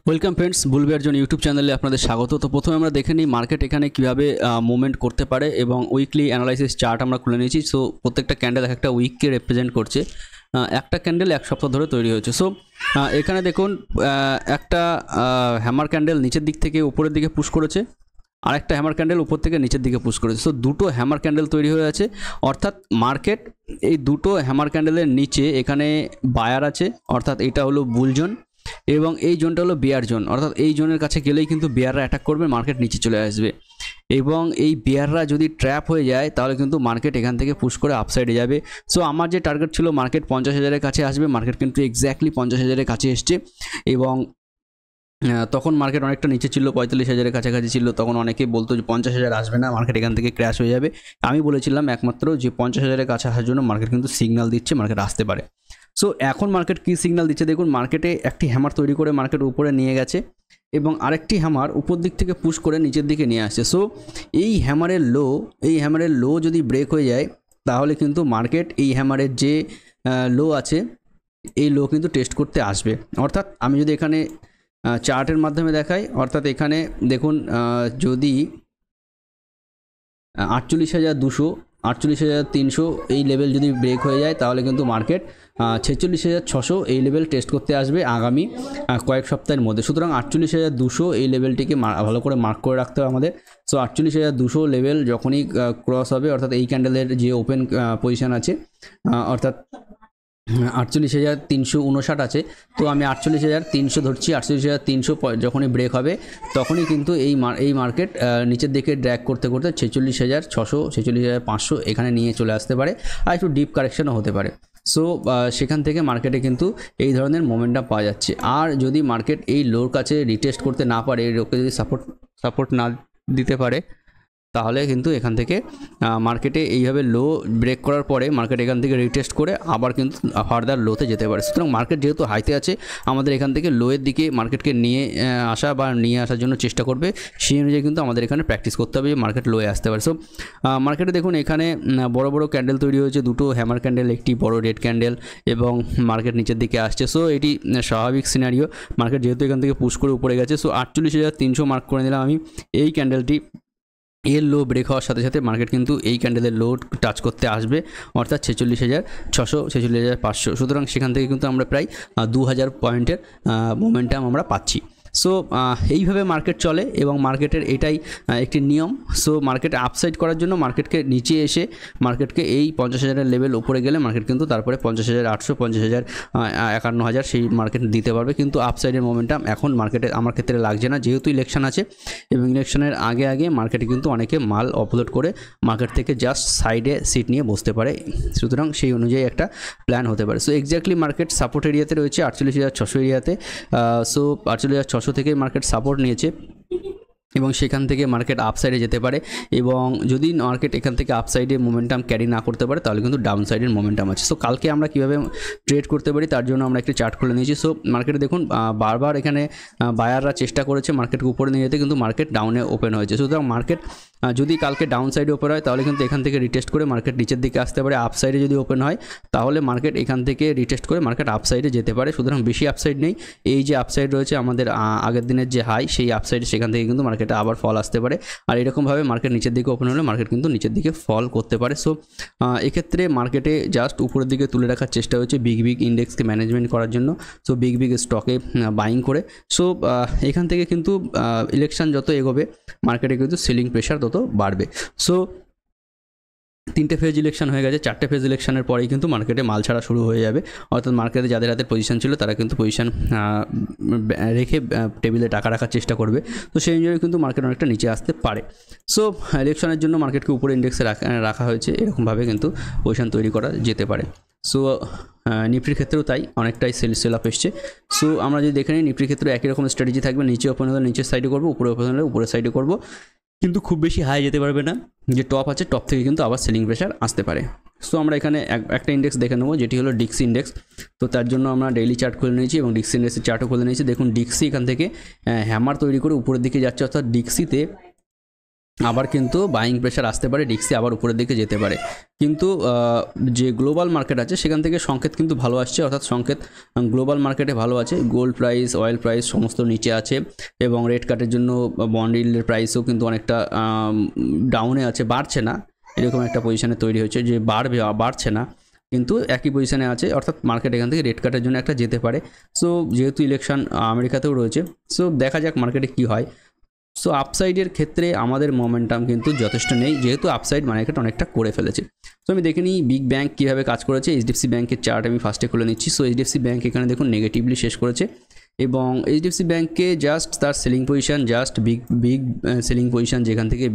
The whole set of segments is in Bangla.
ওয়েলকাম ফ্রেন্ডস, বুলবিয়ার জন্য ইউটিউব চ্যানেলে আপনাদের স্বাগত। তো প্রথমে আমরা দেখে নিই মার্কেট এখানে কীভাবে মুভমেন্ট করতে পারে এবং উইকলি অ্যানালাইসিস চার্ট আমরা খুলে নিয়েছি। সো প্রত্যেকটা ক্যান্ডেল একটা উইককে রিপ্রেজেন্ট করছে। একটা ক্যান্ডেল এক সপ্তাহ ধরে তৈরি হয়েছে। সো এখানে দেখুন একটা হ্যামার ক্যান্ডেল নিচের দিক থেকে উপরের দিকে পুশ করেছে, আর একটা হ্যামার ক্যান্ডেল উপর থেকে নিচের দিকে পুশ করেছে। সো দুটো হ্যামার ক্যান্ডেল তৈরি হয়ে আছে, অর্থাৎ মার্কেট এই দুটো হ্যামার ক্যান্ডেলের নিচে এখানে বায়ার আছে, অর্থাৎ এটা হলো বুল জোন এবং এই জোনটা হলো বিয়ার জোন, অর্থাৎ এই জোনের কাছে গেলেই কিন্তু বিয়াররা অ্যাটাক করবে, মার্কেট নিচে চলে আসবে এবং এই বিয়াররা যদি ট্র্যাপ হয়ে যায় তাহলে কিন্তু মার্কেট এখান থেকে পুশ করে আপসাইডে যাবে। সো আমার যে টার্গেট ছিল মার্কেট 50,000-এর কাছে আসবে, মার্কেট কিন্তু এক্স্যাক্টলি 50,000-এর কাছে এসছে এবং তখন মার্কেট অনেকটা নিচে ছিল, 45,000-এর কাছাকাছি ছিল। তখন অনেকে বলতো যে 50,000 আসবে না, মার্কেট এখান থেকে ক্র্যাশ হয়ে যাবে। আমি বলেছিলাম একমাত্র যে 50,000-এর কাছে আসার জন্য মার্কেট কিন্তু সিগন্যাল দিচ্ছে, মার্কেট আসতে পারে। সো এখন মার্কেট কী সিগন্যাল দিচ্ছে দেখুন, মার্কেটে একটি হ্যামার তৈরি করে মার্কেট উপরে নিয়ে গেছে এবং আরেকটি হ্যামার উপর দিক থেকে পুশ করে নিচের দিকে নিয়ে আসছে। সো এই হ্যামারের লো যদি ব্রেক হয়ে যায় তাহলে কিন্তু মার্কেট এই হ্যামারের যে লো আছে এই লো কিন্তু টেস্ট করতে আসবে। অর্থাৎ আমি যদি এখানে চার্টের মাধ্যমে দেখাই, অর্থাৎ এখানে দেখুন যদি 48,200 48,300 এই লেভেল যদি ব্রেক হয়ে যায় তাহলে কিন্তু মার্কেট 46,600 এই লেভেল টেস্ট করতে আসবে আগামী কয়েক সপ্তাহের মধ্যে। সুতরাং 48,200 এই লেভেলটিকে ভালো করে মার্ক করে রাখতে হবে আমাদের। সো 48,200 লেভেল যখনই ক্রস হবে, অর্থাৎ এই ক্যান্ডেলের যে ওপেন পজিশন আছে, অর্থাৎ 48,359 আছে, তো আমি 48,300 ধরছি। 48,300 যখনই ব্রেক হবে তখনই কিন্তু এই মার্কেট নিচের দিকে ড্র্যাগ করতে করতে 46,600 46,500 এখানে নিয়ে চলে আসতে পারে, আর একটু ডিপ কারেকশনও হতে পারে। সো সেখান থেকে মার্কেটে কিন্তু এই ধরনের মোমেন্টাম পাওয়া যাচ্ছে। আর যদি মার্কেট এই লোর কাছে রিটেস্ট করতে না পারে, এই লোকে যদি সাপোর্ট না দিতে পারে তাহলে কিন্তু এখান থেকে মার্কেটে এইভাবে লো ব্রেক করার পরে মার্কেট এখান থেকে রিটেস্ট করে আবার কিন্তু ফার্দার লোতে যেতে পারে। সুতরাং মার্কেট যেহেতু হাইতে আছে, আমাদের এখান থেকে লোয়ের দিকে মার্কেটকে নিয়ে আসার জন্য চেষ্টা করবে। সেই অনুযায়ী কিন্তু আমাদের এখানে প্র্যাকটিস করতে হবে যে মার্কেট লোয়ে আসতে পারে। সো মার্কেটে দেখুন এখানে বড় বড় ক্যান্ডেল তৈরি হয়েছে, দুটো হ্যামার ক্যান্ডেল, একটি বড় রেড ক্যান্ডেল এবং মার্কেট নিচের দিকে আসছে। সো এটি স্বাভাবিক সিনারিও, মার্কেট যেহেতু এখান থেকে পুশ করে উপরে গেছে। সো 48,300 মার্ক করে নিলাম আমি। এই ক্যান্ডেলটি এর লো ব্রেক হওয়ার সাথে সাথে মার্কেট কিন্তু এই ক্যান্ডেলের লো টাচ করতে আসবে, অর্থাৎ 46,600 46,500। সুতরাং সেখান থেকে কিন্তু আমরা প্রায় 2,000 পয়েন্টের মোমেন্টাম আমরা পাচ্ছি। সো এইভাবে মার্কেট চলে এবং মার্কেটের এটাই একটি নিয়ম। সো মার্কেট আপসাইড করার জন্য মার্কেটকে নিচে এসে মার্কেটকে এই 50,000-এর লেভেল উপরে গেলে মার্কেট কিন্তু তারপরে 50,800 50,051 সেই মার্কেট দিতে পারবে। কিন্তু আপসাইডের মোমেন্টাম এখন মার্কেটে আমার ক্ষেত্রে লাগছে না, যেহেতু ইলেকশন আছে এবং ইলেকশনের আগে মার্কেটে কিন্তু অনেকে মাল অপলোড করে মার্কেট থেকে জাস্ট সাইডে সিট নিয়ে বসতে পারে। সুতরাং সেই অনুযায়ী একটা প্ল্যান হতে পারে। সো এক্স্যাক্টলি মার্কেট সাপোর্ট এরিয়াতে রয়েছে 48,600 এরিয়াতে। সো 48,600 থেকে মার্কেট সাপোর্ট নিয়েছে এবং সেখান থেকে মার্কেট আপসাইডে যেতে পারে এবং যদি মার্কেট এখান থেকে আপসাইডে মোমেন্টাম ক্যারি না করতে পারে তাহলে কিন্তু ডাউন সাইডের মোমেন্টাম আছে। সো কালকে আমরা কীভাবে ট্রেড করতে পারি তার জন্য আমরা একটি চার্ট খুলে নিয়েছি। সো মার্কেটে দেখুন বারবার এখানে বায়াররা চেষ্টা করেছে মার্কেটকে উপরে নিয়ে যেতে, কিন্তু মার্কেট ডাউনে ওপেন হয়েছে। সুতরাং মার্কেট যদি কালকে ডাউন সাইডে ওপেন হয় তাহলে কিন্তু এখান থেকে রিটেস্ট করে মার্কেট নিচের দিকে আসতে পারে। আপসাইডে যদি ওপেন হয় তাহলে মার্কেট এখান থেকে রিটেস্ট করে মার্কেট আপসাইডে যেতে পারে। সুতরাং বেশি আপসাইড নেই, এই যে আপসাইড রয়েছে আমাদের আগের দিনের যে হাই সেই আপসাইডে, সেখান থেকে কিন্তু মার্কেটে আবার ফল আসতে পারে। আর এরকমভাবে মার্কেট নিচের দিকে ওপেন হলে মার্কেট কিন্তু নিচের দিকে ফল করতে পারে। সো এক্ষেত্রে মার্কেটে জাস্ট উপরের দিকে তুলে রাখার চেষ্টা হচ্ছে বিগ ইন্ডেক্সকে ম্যানেজমেন্ট করার জন্য, সো বিগ স্টকে বাইং করে। সো এখান থেকে কিন্তু ইলেকশন যত এগোবে মার্কেটে কিন্তু সেলিং প্রেশার তত বাড়বে। সো 3টে ফেজ ইলেকশন হয়ে গেছে, 4টে ফেজ ইলেকশনের পরেই কিন্তু মার্কেটে মাল ছাড়া শুরু হয়ে যাবে। অর্থাৎ মার্কেটে যাদের হাতে পজিশন ছিল তারা কিন্তু পজিশন রেখে টেবিলে টাকা রাখার চেষ্টা করবে। তো সেই অনুযায়ী কিন্তু মার্কেট অনেকটা নিচে আসতে পারে। সো ইলেকশনের জন্য মার্কেটকে উপরে ইন্ডেক্সে রাখা হয়েছে, এরকমভাবে কিন্তু পজিশন তৈরি করা যেতে পারে। সো নিফটির ক্ষেত্রেও তাই, অনেকটাই সেল আপ এসছে। সো আমরা যদি দেখে নিই নিফটির ক্ষেত্রে একই রকম স্ট্র্যাটেজি থাকবে, নিচে ওপেন হলে নিচের সাইডে করবো, উপরে ওপেন হলে উপরের সাইডে করবো, কিন্তু খুব বেশি হাই যেতে পারবে না। যে টপ আছে টপ থেকে কিন্তু আবার সেলিং প্রেশার আসতে পারে। সো আমরা এখানে একটা ইন্ডেক্স দেখে নেবো যেটি হলো ডিক্সি ইন্ডেক্স। তো তার জন্য আমরা ডেইলি চার্ট খুলে নিয়েছি এবং ডিক্সি ইন্ডেক্সের চার্টও খুলে নিয়েছি। দেখুন ডিক্সি এখান থেকে হ্যামার তৈরি করে উপরের দিকে যাচ্ছে, অর্থাৎ ডিক্সিতে আবার কিন্তু বাইং প্রেশার আসতে পারে, ডিক্সি আবার উপরের দিকে যেতে পারে। কিন্তু যে গ্লোবাল মার্কেট আছে সেখান থেকে সংকেত কিন্তু ভালো আসছে, অর্থাৎ সংকেত গ্লোবাল মার্কেটে ভালো আছে। গোল্ড প্রাইস, অয়েল প্রাইস সমস্ত নিচে আছে এবং রেট কাটের জন্য বন্ড ইল্ডের প্রাইসও কিন্তু অনেকটা ডাউনে আছে, বাড়ছে না, এরকম একটা পজিশানে তৈরি হয়েছে যে বাড়ছে না কিন্তু একই পজিশানে আছে, অর্থাৎ মার্কেট এখান থেকে রেট কাটের জন্য একটা যেতে পারে। সো যেহেতু ইলেকশন আমেরিকাতেও রয়েছে, সো দেখা যাক মার্কেটে কী হয়। সো আপসাইডের ক্ষেত্রে আমাদের মোমেন্টাম কিন্তু যথেষ্ট নেই, যেহেতু আপসাইড মার্কেট অনেকটা করে ফেলেছে। সো আমি দেখে নিই বিগ ব্যাংক কীভাবে কাজ করেছে। এইচডিএফসি ব্যাংকের চার্ট আমি ফার্স্টে খুলে নিচ্ছি। সো এইচডিএফসি ব্যাংক এখানে দেখুন নেগেটিভলি শেষ করেছে এবং এইচডিএফসি ব্যাংকে জাস্ট তার selling position, just big selling position, যেখান থেকে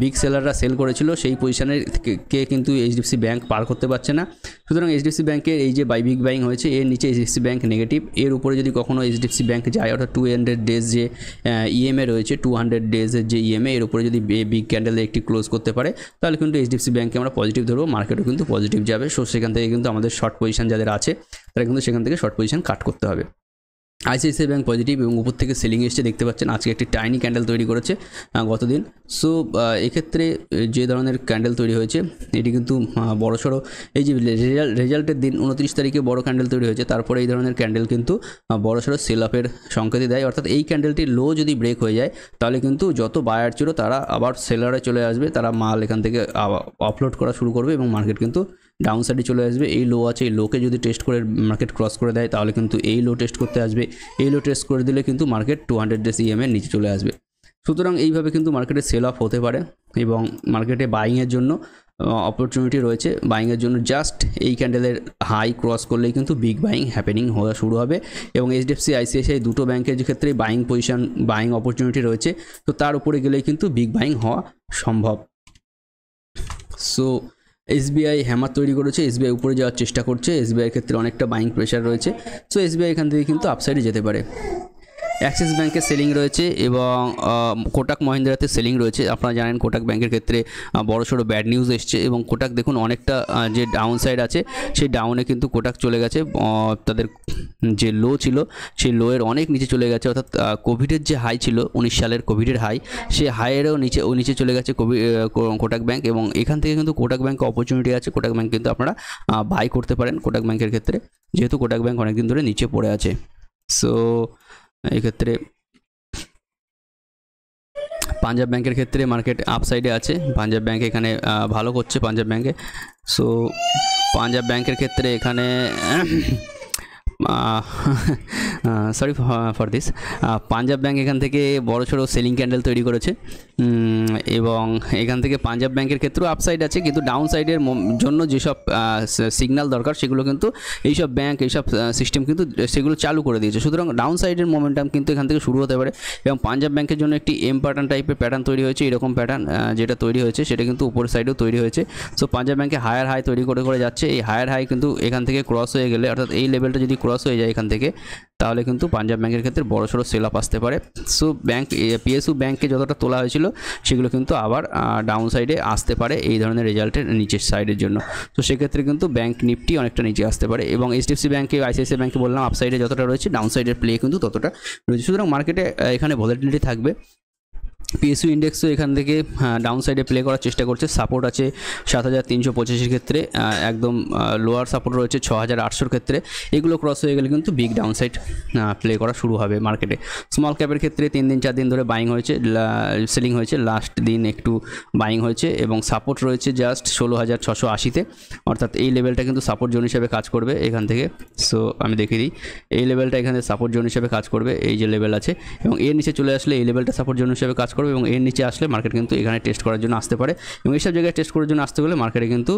বিগ সেলাররা সেল করেছিল সেই পজিশানের কে কিন্তু এইচডিএফসি ব্যাংক পার করতে পারছে না। সুতরাং এইচডিএফসি ব্যাংকের এই যে বিগ বাইং হয়েছে, এর নিচে এইচডিএফসি ব্যাংক নেগেটিভ, এর উপরে যদি কখনো এইচডিএফসি ব্যাংক যায়, অর্থাৎ 200 ডেজ যে ইএমএ রয়েছে, 200 ডেজের যে ইএমএ, এর উপরে যদি বিগ ক্যান্ডেলে একটি ক্লোজ করতে পারে, তাহলে কিন্তু এইচডিএফসি ব্যাংকে আমরা পজিটিভ ধরবো, মার্কেটও কিন্তু পজিটিভ যাবে। সো সেখান থেকে কিন্তু আমাদের শর্ট পজিশান যাদের আছে তারা কিন্তু সেখান থেকে শর্ট পজিশান কাট করতে হবে। আইসিআইসিআই ব্যাংক পজিটিভ এবং উপর থেকে সেলিং এসছে, দেখতে পাচ্ছেন আজকে একটি টাইনি ক্যান্ডেল তৈরি করেছে গতদিন। সো এক্ষেত্রে যে ধরনের ক্যান্ডেল তৈরি হয়েছে এটি কিন্তু বড়সড়, এই যে রেজাল্টের দিন 29 তারিখে বড় ক্যান্ডেল তৈরি হয়েছে, তারপরে এই ধরনের ক্যান্ডেল কিন্তু বড়সড় সেল আপের সংকেতই দেয়, অর্থাৎ এই ক্যান্ডেলটির লো যদি ব্রেক হয়ে যায় তাহলে কিন্তু যত বায়ার ছিল তারা আবার সেলারে চলে আসবে, তারা মাল এখান থেকে অফলোড করা শুরু করবে এবং মার্কেট কিন্তু ডাউন সাইডে চলে আসবে। এই লো আছে, এই লোকে যদি টেস্ট করে মার্কেট ক্রস করে দেয় তাহলে কিন্তু এই লো টেস্ট করতে আসবে, এই লো টেস্ট করে দিলে কিন্তু মার্কেট 200 ডেজ ইএমএর নিচে চলে আসবে। সুতরাং এইভাবে কিন্তু মার্কেটে সেল অফ হতে পারে এবং মার্কেটে বাইংয়ের জন্য অপরচুনিটি রয়েছে। বাইংয়ের জন্য জাস্ট এই ক্যান্ডেলের হাই ক্রস করলেই কিন্তু বিগ বাইং হ্যাপেনিং হওয়া শুরু হবে এবং এইচডিএফসি আইসিআইসিআই দুটো ব্যাংকের ক্ষেত্রে বাইং অপরচুনিটি রয়েছে, তো তার উপরে গেলেই কিন্তু বিগ বাইং হওয়া সম্ভব। সো এসবিআই হ্যামার তৈরি করেছে, এসবিআই উপরে যাওয়ার চেষ্টা করছে, এসবিআইয়ের ক্ষেত্রে অনেকটা বাইং প্রেশার রয়েছে। সো এসবিআই এখান থেকে কিন্তু আপসাইডে যেতে পারে। অ্যাক্সিস ব্যাংকের সেলিং রয়েছে এবং কোটাক মহিন্দ্রাতে সেলিং রয়েছে। আপনারা জানেন কোটাক ব্যাংকের ক্ষেত্রে বড়সড় ব্যাড নিউজ এসছে এবং কোটাক দেখুন অনেকটা যে ডাউন সাইড আছে সেই ডাউনে কিন্তু কোটাক চলে গেছে, তাদের যে লো ছিল সেই লোয়ের অনেক নিচে চলে গেছে, অর্থাৎ কোভিডের যে হাই ছিল 19 সালের কোভিডের হাই, সেই হাইয়েরও নিচে চলে গেছে কোটাক ব্যাংক এবং এখান থেকে কিন্তু কোটাক ব্যাংকে অপরচুনিটি আছে। কোটাক ব্যাংক কিন্তু আপনারা বাই করতে পারেন কোটাক ব্যাংকের ক্ষেত্রে, যেহেতু কোটাক ব্যাংক অনেকদিন ধরে নিচে পড়ে আছে। সো এক্ষেত্রে পাঞ্জাব ব্যাংকের ক্ষেত্রে মার্কেট আপসাইডে আছে, পাঞ্জাব ব্যাংক এখানে ভালো করছে পাঞ্জাব ব্যাংকে। সো পাঞ্জাব ব্যাংকের ক্ষেত্রে এখানে sorry for this, Punjab bank এখান থেকে বড়সড় সেলিং ক্যান্ডেল তৈরি করেছে এবং এখান থেকে পাঞ্জাব ব্যাংকের ক্ষেত্রেও আপসাইড আছে, কিন্তু ডাউন সাইডের জন্য যেসব সিগন্যাল দরকার সেগুলো কিন্তু এইসব ব্যাংক এইসব সিস্টেম কিন্তু সেগুলো চালু করে দিয়েছে। সুতরাং ডাউন সাইডের মোমেন্টাম কিন্তু এখান থেকে শুরু হতে পারে এবং পাঞ্জাব ব্যাংকের জন্য একটি এম প্যাটার্ন টাইপের প্যাটার্ন তৈরি হয়েছে, এরকম প্যাটার্ন যেটা তৈরি হয়েছে সেটা কিন্তু উপরের সাইডেও তৈরি হয়েছে। সো পাঞ্জাব ব্যাংকে হায়ার হাই তৈরি করে যাচ্ছে, এই হায়ার হাই কিন্তু এখান থেকে ক্রস হয়ে গেলে, অর্থাৎ এই লেভেলটা যদি ক্রস হয়ে যায় এখান থেকে, তাহলে কিন্তু পাঞ্জাব ব্যাংকের ক্ষেত্রে বড়সড় সেল আপ আসতে পারে। সো ব্যাংক পিএসইউ ব্যাংকে যতটা তোলা হয়েছিল সেগুলো কিন্তু আবার ডাউন সাইডে আসতে পারে এই ধরনের রেজাল্টের নিচের সাইডের জন্য। তো সেক্ষেত্রে কিন্তু ব্যাংক নিফটি অনেকটা নিচে আসতে পারে এবং এইচডিএফসি ব্যাংকে আইসিআইসিআই ব্যাংকে বললাম আপসাইডে যতটা রয়েছে ডাউন সাইডের প্লে কিন্তু ততটা রয়েছে। সুতরাং মার্কেটে এখানে ভলাটিলিটি থাকবে। পিএসইউ ইন্ডেক্সও এখান থেকে ডাউন সাইডে প্লে করার চেষ্টা করছে, সাপোর্ট আছে 7385 ক্ষেত্রে, একদম লোয়ার সাপোর্ট রয়েছে 6800 ক্ষেত্রে, এগুলো ক্রস হয়ে গেলে কিন্তু বিগ ডাউন সাইড প্লে করা শুরু হবে মার্কেটে। স্মল ক্যাপের ক্ষেত্রে 3 দিন 4 দিন ধরে বাইং হয়েছে, সেলিং হয়েছে, লাস্ট দিন একটু বাইং হয়েছে এবং সাপোর্ট রয়েছে জাস্ট 16680-তে, অর্থাৎ এই লেভেলটা কিন্তু সাপোর্ট জোন হিসেবে কাজ করবে এখান থেকে। সো আমি দেখিয়ে দিই, এই লেভেলটা এখানে সাপোর্ট জোন হিসেবে কাজ করবে, এই যে লেভেল আছে এবং এর নিচে চলে আসলে এই লেভেলটা সাপোর্ট জোন হিসেবে কাজ করবে এবং এর নিচে আসলে মার্কেট কিন্তু এখানে টেস্ট করার জন্য আসতে পারে এবং এইসব জায়গায় টেস্ট করার জন্য আসতে গেলে মার্কেটে কিন্তু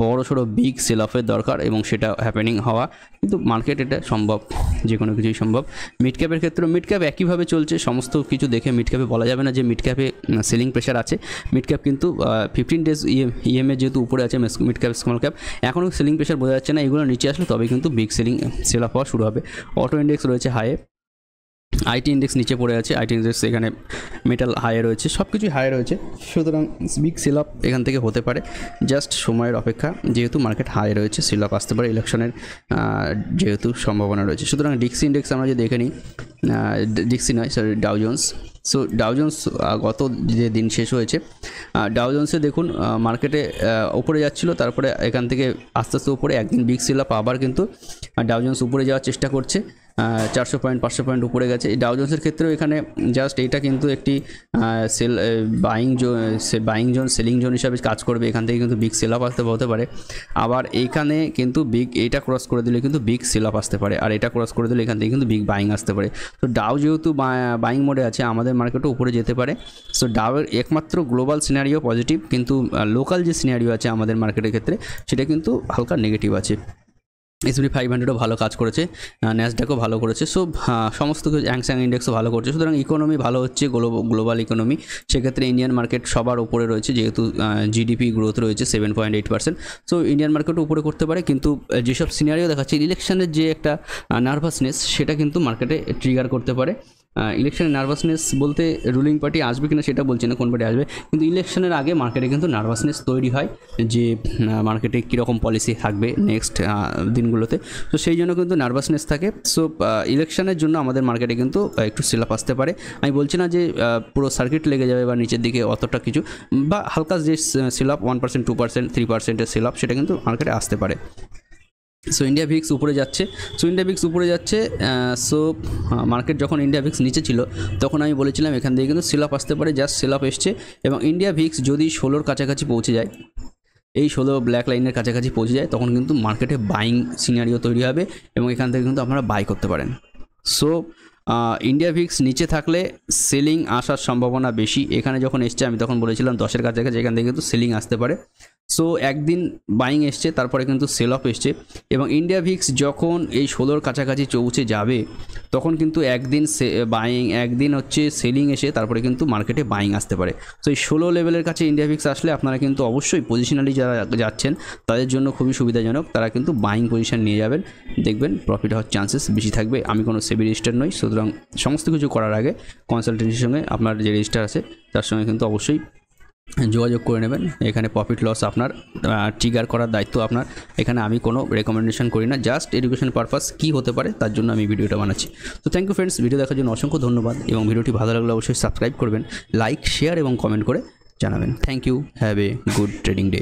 বড়সড় বিগ সেল অফের দরকার এবং সেটা হ্যাপেনিং হওয়া কিন্তু মার্কেট এটা সম্ভব, যে কোনো কিছুই সম্ভব। মিড ক্যাপের ক্ষেত্রে মিড ক্যাপ একইভাবে চলছে, সমস্ত কিছু দেখে মিড ক্যাপে বলা যাবে না যে মিড ক্যাপে সেলিং প্রেশার আছে। মিড ক্যাপ কিন্তু 15 ডেজ ইএমএ যেহেতু উপরে আছে, মিড ক্যাপ স্মল ক্যাপ এখনও সেলিং প্রেশার বোঝা যাচ্ছে না, এগুলো নিচে আসলে তবে কিন্তু বিগ সেল অফ হওয়া শুরু হবে। অটো ইন্ডেক্স রয়েছে হাইয়ে, আইটি ইন্ডেক্স নিচে পড়ে আছে, আইটি ইন্ডেক্স এখানে মেটাল হাইয়ে রয়েছে, সব কিছুই হাইয়ে রয়েছে। সুতরাং বিগ সেল আপ এখান থেকে হতে পারে, জাস্ট সময়ের অপেক্ষা, যেহেতু মার্কেট হাই রয়েছে সেল আপ আসতে পারে ইলেকশনের যেহেতু সম্ভাবনা রয়েছে। সুতরাং ডিক্সি ইন্ডেক্স আমরা যে দেখে নিই, ডিক্সি নয় sorry Dow Jones, so Dow Jones গত যে দিন শেষ হয়েছে, ডাউ জোন্সে দেখুন মার্কেটে উপরে যাচ্ছিলো, তারপরে এখান থেকে আস্তে আস্তে উপরে একদিন বিগ সেল আপ, আবার কিন্তু ডাউ জোন্স উপরে যাওয়ার চেষ্টা করছে, 400 পয়েন্ট 500 পয়েন্ট উপরে গেছে। এই ডাউ জোন্সের ক্ষেত্রেও এখানে জাস্ট এইটা কিন্তু একটি বাইং জোন সেলিং জোন হিসাবে কাজ করবে। এখান থেকে কিন্তু বিগ সেল আপ আসতে হতে পারে, আবার এইখানে কিন্তু এইটা ক্রস করে দিলে কিন্তু বিগ সেল আপ আসতে পারে, আর এটা ক্রস করে দিলে এখান থেকে কিন্তু বিগ বাইং আসতে পারে। তো ডাউ যেহেতু বাইং মোডে আছে, আমাদের মার্কেটও উপরে যেতে পারে। সো ডাউয়ের একমাত্র গ্লোবাল সিনারিও পজিটিভ, কিন্তু লোকাল যে সিনারিও আছে আমাদের মার্কেটের ক্ষেত্রে সেটা কিন্তু হালকা নেগেটিভ আছে। S&P 500ও ভালো কাজ করেছে, ন্যাসডাকও ভালো করেছে, সো সমস্ত কিছু হ্যাংস্যাং ইন্ডেক্সও ভালো করছে। সুতরাং ইকোনমি ভালো হচ্ছে, গ্লোবাল ইকোনমি। সেক্ষেত্রে ইন্ডিয়ান মার্কেট সবার উপরে রয়েছে, যেহেতু জিডিপি গ্রোথ রয়েছে 7.8%। সো ইন্ডিয়ান মার্কেটও উপরে করতে পারে, কিন্তু যেসব সিনারিও দেখাচ্ছে ইলেকশনের যে একটা নার্ভাসনেস, সেটা কিন্তু মার্কেটে ট্রিগার করতে পারে। ইলেকশনের নার্ভাসনেস বলতে রুলিং পার্টি আসবে কিনা সেটা বলছি না, কোন পার্টি আসবে, কিন্তু ইলেকশনের আগে মার্কেটে কিন্তু নার্ভাসনেস তৈরি হয় যে মার্কেটে কীরকম পলিসি থাকবে নেক্সট দিনগুলোতে। তো সেই জন্য কিন্তু নার্ভাসনেস থাকে। সো ইলেকশনের জন্য আমাদের মার্কেটে কিন্তু একটু সেল আপ আসতে পারে। আমি বলছি না যে পুরো সার্কিট লেগে যাবে বা নিচের দিকে অতটা কিছু, বা হালকা যে সেল আপ 1%, 2%, 3%-এর সেল আপ, সেটা কিন্তু মার্কেটে আসতে পারে। সো ইন্ডিয়া ভিক্স উপরে যাচ্ছে, সো মার্কেট যখন ইন্ডিয়া ভিক্স নিচে ছিল তখন আমি বলেছিলাম এখান থেকে কিন্তু সেল আপ আসতে পারে, জাস্ট সেল আপ এসছে। এবং ইন্ডিয়া ভিক্স যদি 16-র কাছাকাছি পৌঁছে যায়, এই 16 ব্ল্যাক লাইনের কাছাকাছি পৌঁছে যায়, তখন কিন্তু মার্কেটে বাইং সিনারিও তৈরি হবে এবং এখান থেকে কিন্তু আপনারা বাই করতে পারেন। সো ইন্ডিয়া ভিক্স নিচে থাকলে সেলিং আসার সম্ভাবনা বেশি। এখানে যখন এসছে আমি তখন বলেছিলাম 10-এর কাছাকাছি, এখান থেকে কিন্তু সেলিং আসতে পারে। সো একদিন বাইং এসছে, তারপরে কিন্তু সেল অফ এসছে, এবং ইন্ডিয়া ভিক্স যখন এই 16-র কাছাকাছি পৌঁছে যাবে তখন কিন্তু একদিন বাইং, একদিন হচ্ছে সেলিং এসে তারপরে কিন্তু মার্কেটে বাইং আসতে পারে। সো এই 16 লেভেলের কাছে ইন্ডিয়া ভিক্স আসলে আপনারা কিন্তু অবশ্যই পজিশনালি যারা যাচ্ছেন তাদের জন্য খুবই সুবিধাজনক, তারা কিন্তু বাইং পজিশন নিয়ে যাবেন, দেখবেন প্রফিট হওয়ার চান্সেস বেশি থাকবে। আমি কোনো সেবি রেজিস্টার নই, সুতরাং সমস্ত কিছু করার আগে কনসালটেন্সির সঙ্গে আপনার যে রেজিস্টার আছে তার সঙ্গে কিন্তু অবশ্যই যোগাযোগ করে নেবেন। এখানে প্রফিট লস আপনার ট্রিগার করার দায়িত্ব আপনার। এখানে আমি কোনো রেকমেন্ডেশন করি না, জাস্ট এডুকেশন পারপাস কী হতে পারে তার জন্য আমি ভিডিওটা বানাচ্ছি। তো থ্যাংক ইউ ফ্রেন্ডস, ভিডিও দেখার জন্য অসংখ্য ধন্যবাদ, এবং ভিডিওটি ভালো লাগলে অবশ্যই সাবস্ক্রাইব করবেন, লাইক, শেয়ার এবং কমেন্ট করে জানাবেন। Thank you, have a good trading day.